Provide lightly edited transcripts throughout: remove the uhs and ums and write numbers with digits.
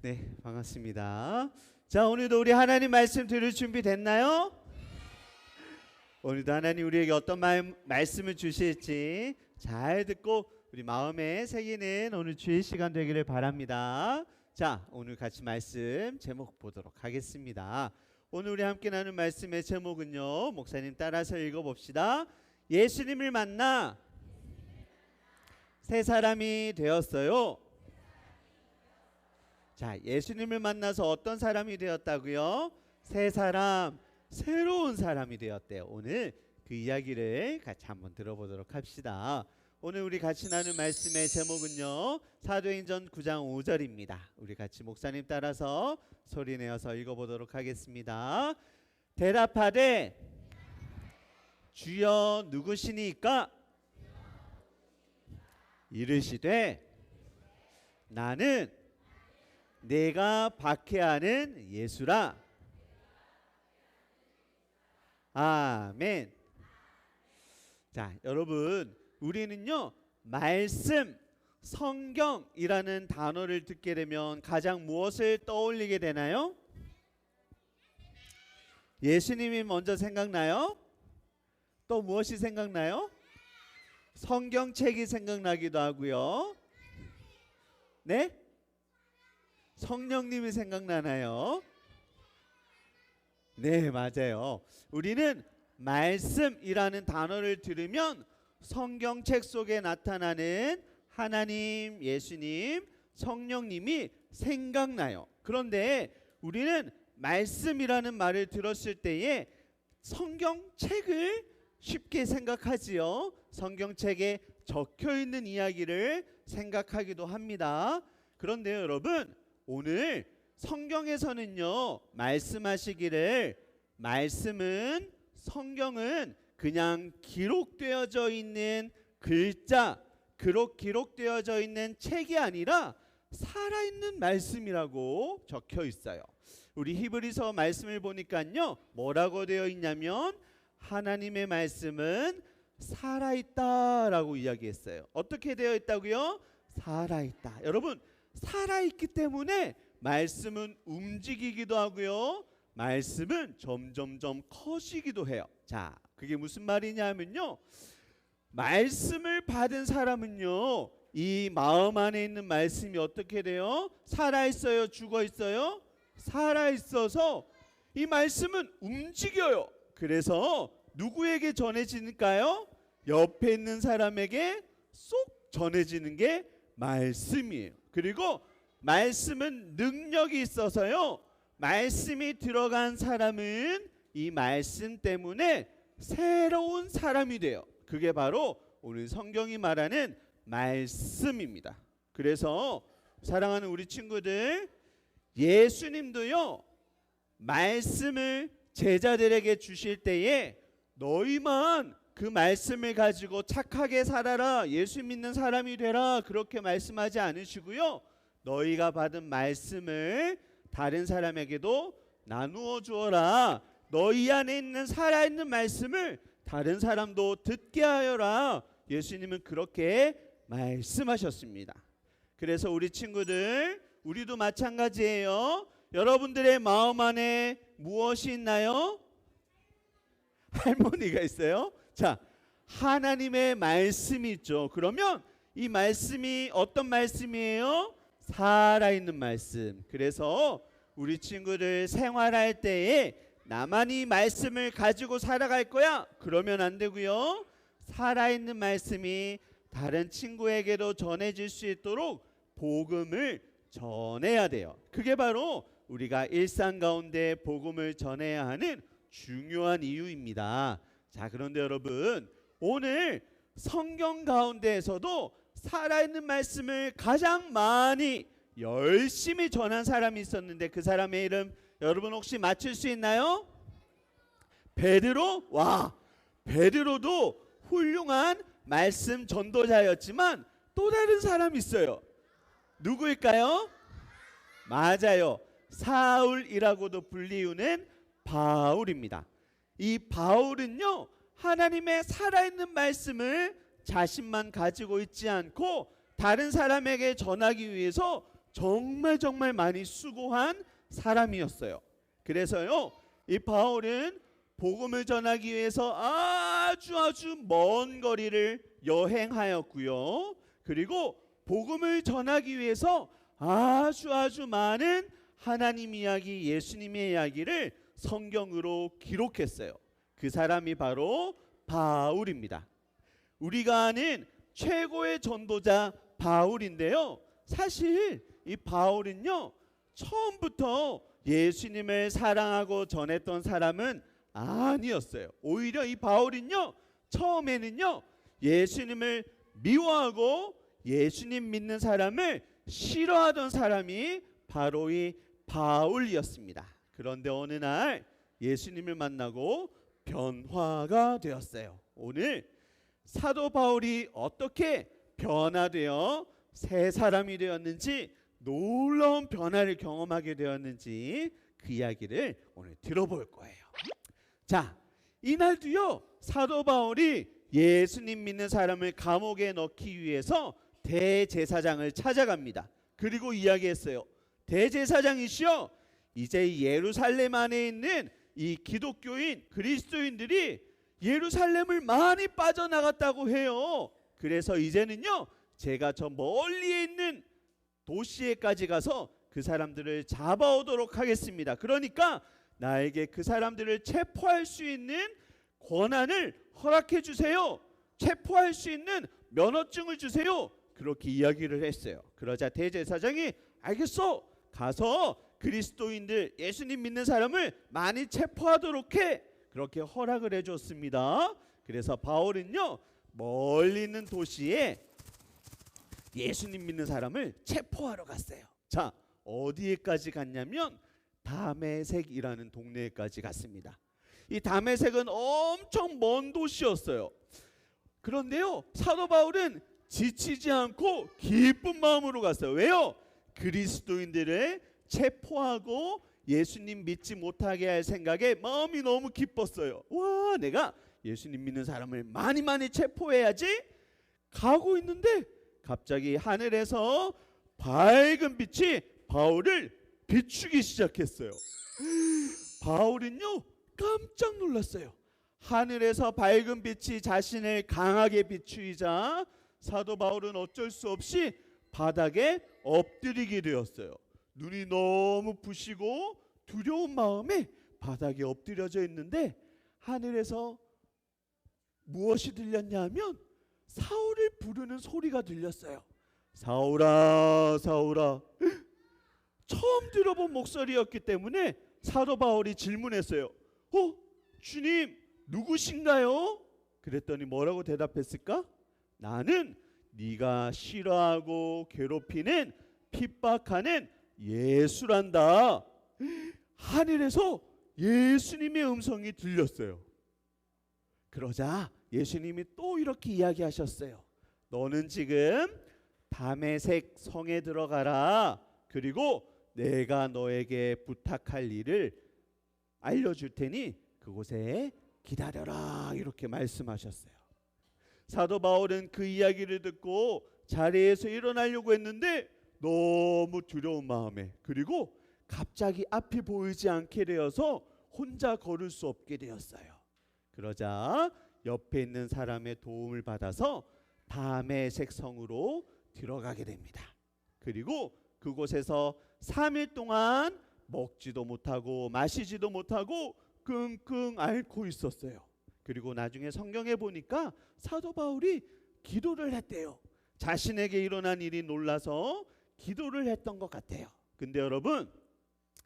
네, 반갑습니다. 자, 오늘도 우리 하나님 말씀 들을 준비 됐나요? 오늘도 하나님 우리에게 어떤 말씀을 주실지 잘 듣고 우리 마음에 새기는 오늘 주일 시간 되기를 바랍니다. 자, 오늘 같이 말씀 제목 보도록 하겠습니다. 오늘 우리 함께 나눈 말씀의 제목은요, 목사님 따라서 읽어봅시다. 예수님을 만나 새 사람이 되었어요. 자, 예수님을 만나서 어떤 사람이 되었다고요? 새 사람, 새로운 사람이 되었대요. 오늘 그 이야기를 같이 한번 들어보도록 합시다. 오늘 우리 같이 나눌 말씀의 제목은요, 사도행전 9장 5절입니다. 우리 같이 목사님 따라서 소리내어서 읽어보도록 하겠습니다. 대답하되 주여 누구시니까? 이르시되 나는 내가 박해하는 예수라. 아멘. 자, 여러분, 우리는요, 말씀, 성경이라는 단어를 듣게 되면 가장 무엇을 떠올리게 되나요? 예수님이 먼저 생각나요? 또 무엇이 생각나요? 성경책이 생각나기도 하고요. 네? 성령님이 생각나나요? 네, 맞아요. 우리는 말씀이라는 단어를 들으면 성경책 속에 나타나는 하나님, 예수님, 성령님이 생각나요. 그런데 우리는 말씀이라는 말을 들었을 때에 성경책을 쉽게 생각하지요. 성경책에 적혀 있는 이야기를 생각하기도 합니다. 그런데요, 여러분, 오늘 성경에서는요, 말씀하시기를 말씀은, 성경은 그냥 기록되어져 있는 글자, 기록되어져 있는 책이 아니라 살아있는 말씀이라고 적혀 있어요. 우리 히브리서 말씀을 보니까요, 뭐라고 되어 있냐면 하나님의 말씀은 살아있다라고 이야기했어요. 어떻게 되어 있다고요? 살아있다. 여러분, 살아있기 때문에 말씀은 움직이기도 하고요, 말씀은 점점점 커지기도 해요. 자, 그게 무슨 말이냐면요, 말씀을 받은 사람은요, 이 마음 안에 있는 말씀이 어떻게 돼요? 살아있어요? 죽어있어요? 살아있어서 이 말씀은 움직여요. 그래서 누구에게 전해지니까요? 옆에 있는 사람에게 쏙 전해지는 게 말씀이에요. 그리고 말씀은 능력이 있어서요, 말씀이 들어간 사람은 이 말씀 때문에 새로운 사람이 돼요. 그게 바로 오늘 성경이 말하는 말씀입니다. 그래서 사랑하는 우리 친구들, 예수님도요, 말씀을 제자들에게 주실 때에 너희만 그 말씀을 가지고 착하게 살아라, 예수 믿는 사람이 되라, 그렇게 말씀하지 않으시고요, 너희가 받은 말씀을 다른 사람에게도 나누어 주어라. 너희 안에 있는 살아있는 말씀을 다른 사람도 듣게 하여라. 예수님은 그렇게 말씀하셨습니다. 그래서 우리 친구들, 우리도 마찬가지예요. 여러분들의 마음 안에 무엇이 있나요? 할머니가 있어요. 자, 하나님의 말씀이 있죠. 그러면 이 말씀이 어떤 말씀이에요? 살아있는 말씀. 그래서 우리 친구들 생활할 때에 나만 이 말씀을 가지고 살아갈 거야, 그러면 안 되고요, 살아있는 말씀이 다른 친구에게도 전해질 수 있도록 복음을 전해야 돼요. 그게 바로 우리가 일상 가운데 복음을 전해야 하는 중요한 이유입니다. 자, 그런데 여러분, 오늘 성경 가운데에서도 살아있는 말씀을 가장 많이 열심히 전한 사람이 있었는데 그 사람의 이름 여러분 혹시 맞출 수 있나요? 베드로? 와, 베드로도 훌륭한 말씀 전도자였지만 또 다른 사람이 있어요. 누구일까요? 맞아요. 사울이라고도 불리우는 바울입니다. 이 바울은요, 하나님의 살아있는 말씀을 자신만 가지고 있지 않고 다른 사람에게 전하기 위해서 정말 많이 수고한 사람이었어요. 그래서요, 이 바울은 복음을 전하기 위해서 아주 먼 거리를 여행하였고요. 그리고 복음을 전하기 위해서 아주 많은 하나님 이야기, 예수님의 이야기를 성경으로 기록했어요. 그 사람이 바로 바울입니다. 우리가 아는 최고의 전도자 바울인데요. 사실 이 바울은요, 처음부터 예수님을 사랑하고 전했던 사람은 아니었어요. 오히려 이 바울은요, 처음에는요, 예수님을 미워하고 예수님 믿는 사람을 싫어하던 사람이 바로 이 바울이었습니다. 그런데 어느 날 예수님을 만나고 변화가 되었어요. 오늘 사도 바울이 어떻게 변화되어 새 사람이 되었는지, 놀라운 변화를 경험하게 되었는지 그 이야기를 오늘 들어볼 거예요. 자, 이날도요, 사도 바울이 예수님 믿는 사람을 감옥에 넣기 위해서 대제사장을 찾아갑니다. 그리고 이야기했어요. 대제사장이시여, 이제 예루살렘 안에 있는 이 기독교인 그리스도인들이 예루살렘을 많이 빠져나갔다고 해요. 그래서 이제는요, 제가 저 멀리에 있는 도시에까지 가서 그 사람들을 잡아오도록 하겠습니다. 그러니까 나에게 그 사람들을 체포할 수 있는 권한을 허락해 주세요. 체포할 수 있는 면허증을 주세요. 그렇게 이야기를 했어요. 그러자 대제사장이 알겠어, 가서 그리스도인들, 예수님 믿는 사람을 많이 체포하도록 해. 그렇게 허락을 해줬습니다. 그래서 바울은요, 멀리 있는 도시에 예수님 믿는 사람을 체포하러 갔어요. 자, 어디에까지 갔냐면 다메섹이라는 동네에까지 갔습니다. 이 다메섹은 엄청 먼 도시였어요. 그런데요, 사도 바울은 지치지 않고 기쁜 마음으로 갔어요. 왜요? 그리스도인들을 체포하고 예수님 믿지 못하게 할 생각에 마음이 너무 기뻤어요. 와, 내가 예수님 믿는 사람을 많이 체포해야지. 가고 있는데 갑자기 하늘에서 밝은 빛이 바울을 비추기 시작했어요. 바울은요, 깜짝 놀랐어요. 하늘에서 밝은 빛이 자신을 강하게 비추이자 사도 바울은 어쩔 수 없이 바닥에 엎드리게 되었어요. 눈이 너무 부시고 두려운 마음에 바닥에 엎드려져 있는데 하늘에서 무엇이 들렸냐면 사울을 부르는 소리가 들렸어요. 사울아, 사울아. 처음 들어본 목소리였기 때문에 사도 바울이 질문했어요. 주님, 누구신가요? 그랬더니 뭐라고 대답했을까? 나는 네가 싫어하고 괴롭히는, 핍박하는 예수란다. 하늘에서 예수님의 음성이 들렸어요. 그러자 예수님이 또 이렇게 이야기하셨어요. 너는 지금 다메섹 성에 들어가라. 그리고 내가 너에게 부탁할 일을 알려줄 테니 그곳에 기다려라. 이렇게 말씀하셨어요. 사도 바울은 그 이야기를 듣고 자리에서 일어나려고 했는데 너무 두려운 마음에, 그리고 갑자기 앞이 보이지 않게 되어서 혼자 걸을 수 없게 되었어요. 그러자 옆에 있는 사람의 도움을 받아서 다메섹 성으로 들어가게 됩니다. 그리고 그곳에서 3일 동안 먹지도 못하고 마시지도 못하고 끙끙 앓고 있었어요. 그리고 나중에 성경에 보니까 사도 바울이 기도를 했대요. 자신에게 일어난 일이 놀라서 기도를 했던 것 같아요. 근데 여러분,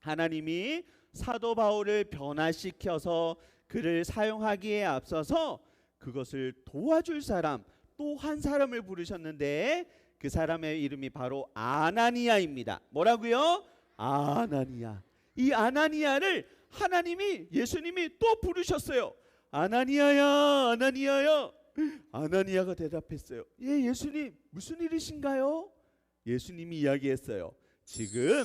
하나님이 사도 바울을 변화시켜서 그를 사용하기에 앞서서 그것을 도와줄 사람, 또 한 사람을 부르셨는데 그 사람의 이름이 바로 아나니아입니다. 뭐라고요? 아나니아. 이 아나니아를 하나님이, 예수님이 또 부르셨어요. 아나니아야, 아나니아야. 아나니아가 대답했어요. 예, 예수님, 무슨 일이신가요? 예수님이 이야기했어요. 지금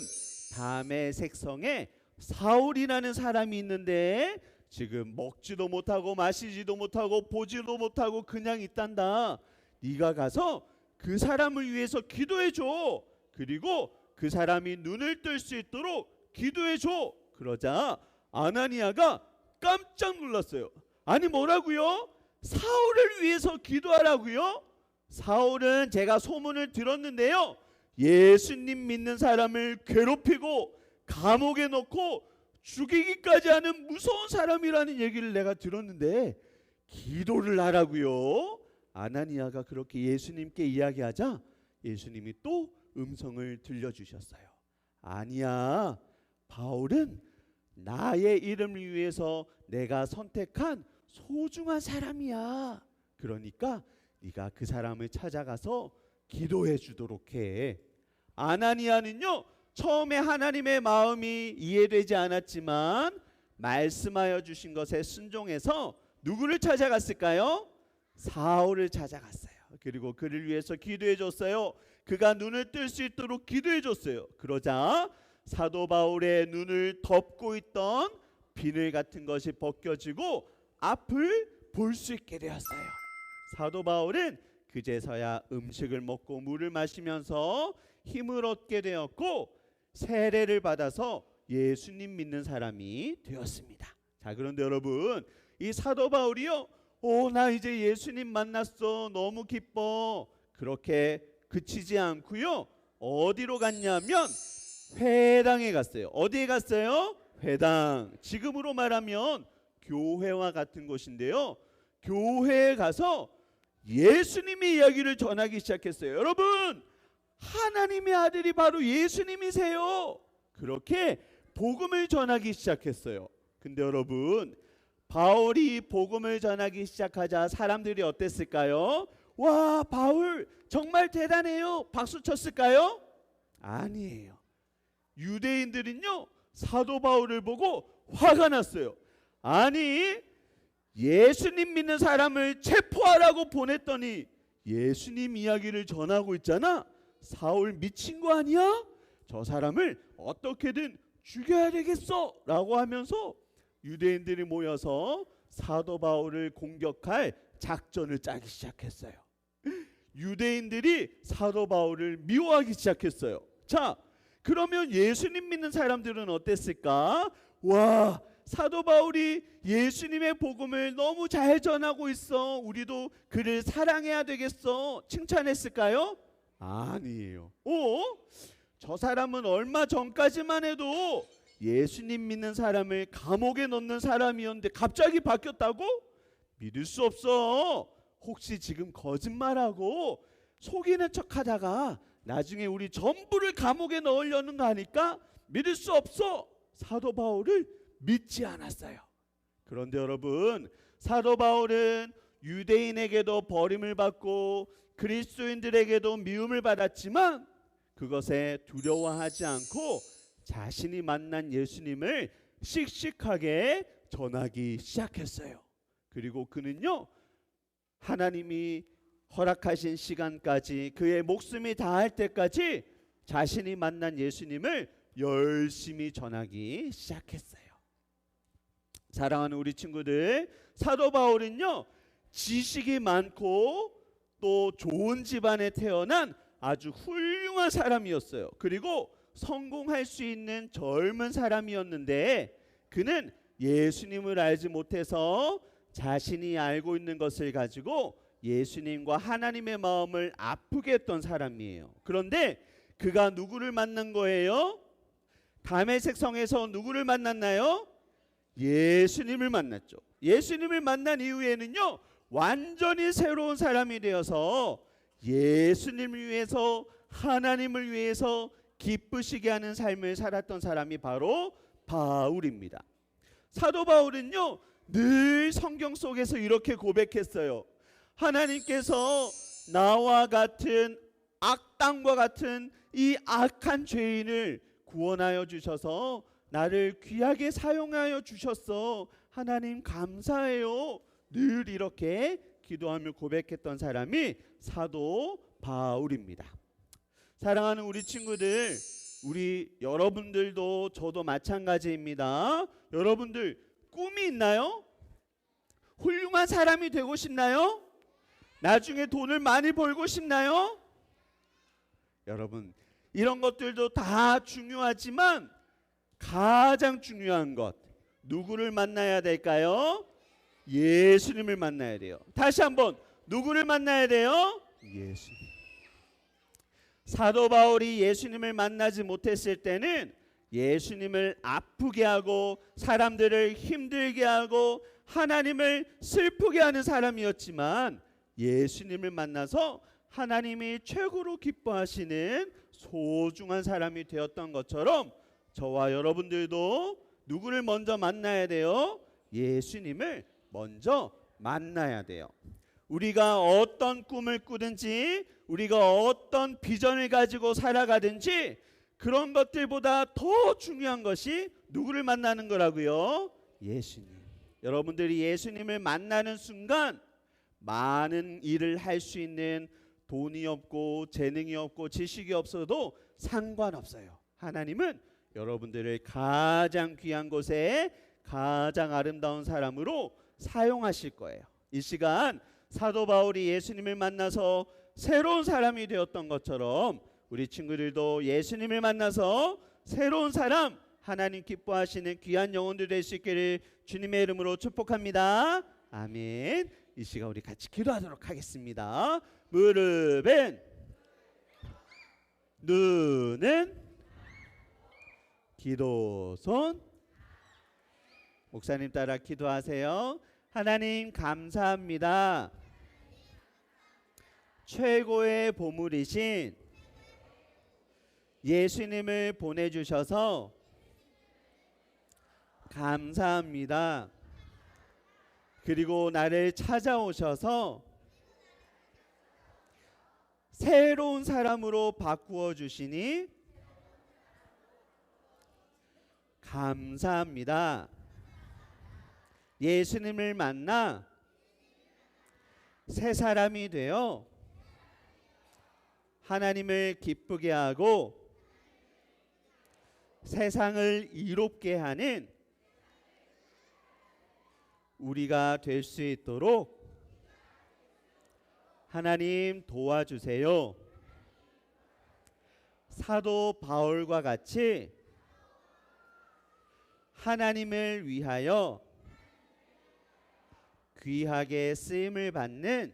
다메섹 성에 사울이라는 사람이 있는데 지금 먹지도 못하고 마시지도 못하고 보지도 못하고 그냥 있단다. 네가 가서 그 사람을 위해서 기도해 줘. 그리고 그 그 사람이 눈을 뜰 수 있도록 기도해 줘. 그러자 아나니아가 깜짝 놀랐어요. 아니 뭐라고요? 사울을 위해서 기도하라고요? 사울은 제가 소문을 들었는데요, 예수님 믿는 사람을 괴롭히고 감옥에 넣고 죽이기까지 하는 무서운 사람이라는 얘기를 내가 들었는데 기도를 하라고요? 아나니아가 그렇게 예수님께 이야기하자 예수님이 또 음성을 들려주셨어요. 아니야, 바울은 나의 이름을 위해서 내가 선택한 소중한 사람이야. 그러니까 네가 그 사람을 찾아가서 기도해 주도록 해. 아나니아는요, 처음에 하나님의 마음이 이해되지 않았지만 말씀하여 주신 것에 순종해서 누구를 찾아갔을까요? 사울을 찾아갔어요. 그리고 그를 위해서 기도해 줬어요. 그가 눈을 뜰 수 있도록 기도해 줬어요. 그러자 사도 바울의 눈을 덮고 있던 비늘 같은 것이 벗겨지고 앞을 볼 수 있게 되었어요. 사도 바울은 그제서야 음식을 먹고 물을 마시면서 힘을 얻게 되었고 세례를 받아서 예수님 믿는 사람이 되었습니다. 자, 그런데 여러분, 이 사도 바울이요, 나 이제 예수님 만났어, 너무 기뻐, 그렇게 그치지 않고요, 어디로 갔냐면 회당에 갔어요. 어디에 갔어요? 회당. 지금으로 말하면 교회와 같은 곳인데요, 교회에 가서 예수님의 이야기를 전하기 시작했어요. 여러분, 하나님의 아들이 바로 예수님이세요. 그렇게 복음을 전하기 시작했어요. 근데 여러분, 바울이 복음을 전하기 시작하자 사람들이 어땠을까요? 와, 바울 정말 대단해요, 박수 쳤을까요? 아니에요. 유대인들은요, 사도 바울을 보고 화가 났어요. 아니, 예수님 믿는 사람을 체포하라고 보냈더니 예수님 이야기를 전하고 있잖아. 사울 미친 거 아니야? 저 사람을 어떻게든 죽여야 되겠어 라고 하면서 유대인들이 모여서 사도 바울을 공격할 작전을 짜기 시작했어요. 유대인들이 사도 바울을 미워하기 시작했어요. 자, 그러면 예수님 믿는 사람들은 어땠을까? 와, 사도 바울이 예수님의 복음을 너무 잘 전하고 있어, 우리도 그를 사랑해야 되겠어, 칭찬했을까요? 아니에요. 저 사람은 얼마 전까지만 해도 예수님 믿는 사람을 감옥에 넣는 사람이었는데 갑자기 바뀌었다고? 믿을 수 없어. 혹시 지금 거짓말하고 속이는 척하다가 나중에 우리 전부를 감옥에 넣으려는 거 아닐까? 믿을 수 없어. 사도 바울을 믿지 않았어요. 그런데 여러분, 사도 바울은 유대인에게도 버림을 받고 그리스도인들에게도 미움을 받았지만 그것에 두려워하지 않고 자신이 만난 예수님을 씩씩하게 전하기 시작했어요. 그리고 그는요, 하나님이 허락하신 시간까지, 그의 목숨이 다할 때까지 자신이 만난 예수님을 열심히 전하기 시작했어요. 사랑하는 우리 친구들, 사도 바울은요, 지식이 많고 또 좋은 집안에 태어난 아주 훌륭한 사람이었어요. 그리고 성공할 수 있는 젊은 사람이었는데 그는 예수님을 알지 못해서 자신이 알고 있는 것을 가지고 예수님과 하나님의 마음을 아프게 했던 사람이에요. 그런데 그가 누구를 만난 거예요? 다메섹 성에서 누구를 만났나요? 예수님을 만났죠. 예수님을 만난 이후에는요, 완전히 새로운 사람이 되어서 예수님을 위해서, 하나님을 위해서 기쁘시게 하는 삶을 살았던 사람이 바로 바울입니다. 사도 바울은요, 늘 성경 속에서 이렇게 고백했어요. 하나님께서 나와 같은 악당과 같은 이 악한 죄인을 구원하여 주셔서 나를 귀하게 사용하여 주셨어. 하나님 감사해요. 늘 이렇게 기도하며 고백했던 사람이 사도 바울입니다. 사랑하는 우리 친구들, 우리 여러분들도 저도 마찬가지입니다. 여러분들 꿈이 있나요? 훌륭한 사람이 되고 싶나요? 나중에 돈을 많이 벌고 싶나요? 여러분, 이런 것들도 다 중요하지만 가장 중요한 것, 누구를 만나야 될까요? 예수님을 만나야 돼요. 다시 한번, 누구를 만나야 돼요? 예수님. 사도 바울이 예수님을 만나지 못했을 때는 예수님을 아프게 하고 사람들을 힘들게 하고 하나님을 슬프게 하는 사람이었지만, 예수님을 만나서 하나님이 최고로 기뻐하시는 소중한 사람이 되었던 것처럼 저와 여러분들도 누구를 먼저 만나야 돼요? 예수님을 먼저 만나야 돼요. 우리가 어떤 꿈을 꾸든지, 우리가 어떤 비전을 가지고 살아가든지, 그런 것들보다 더 중요한 것이 누구를 만나는 거라고요? 예수님. 여러분들이 예수님을 만나는 순간 많은 일을 할 수 있는, 돈이 없고 재능이 없고 지식이 없어도 상관없어요. 하나님은 여러분들을 가장 귀한 곳에 가장 아름다운 사람으로 사용하실 거예요. 이 시간 사도 바울이 예수님을 만나서 새로운 사람이 되었던 것처럼 우리 친구들도 예수님을 만나서 새로운 사람, 하나님 기뻐하시는 귀한 영혼들 될 수 있기를 주님의 이름으로 축복합니다. 아멘. 이 시간 우리 같이 기도하도록 하겠습니다. 무릎은, 눈은, 기도손. 목사님 따라 기도하세요. 하나님 감사합니다. 최고의 보물이신 예수님을 보내주셔서 감사합니다. 그리고 나를 찾아오셔서 새로운 사람으로 바꾸어 주시니 감사합니다. 예수님을 만나 새 사람이 되어 하나님을 기쁘게 하고 세상을 이롭게 하는 우리가 될 수 있도록 하나님 도와주세요. 사도 바울과 같이 하나님을 위하여 귀하게 쓰임을 받는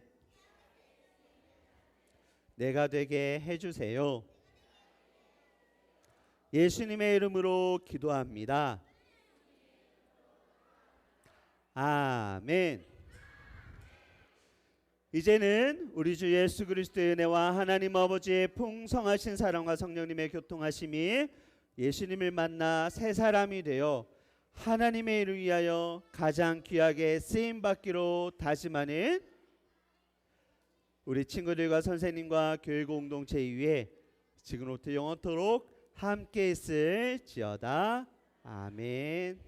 내가 되게 해주세요. 예수님의 이름으로 기도합니다. 아멘. 이제는 우리 주 예수 그리스도의 은혜와 하나님 아버지의 풍성하신 사랑과 성령님의 교통하심이 예수님을 만나 새 사람이 되어 하나님의 일을 위하여 가장 귀하게 쓰임받기로 다짐하는 우리 친구들과 선생님과 교육 공동체 위에 지금부터 영원토록 함께 있을지어다. 아멘.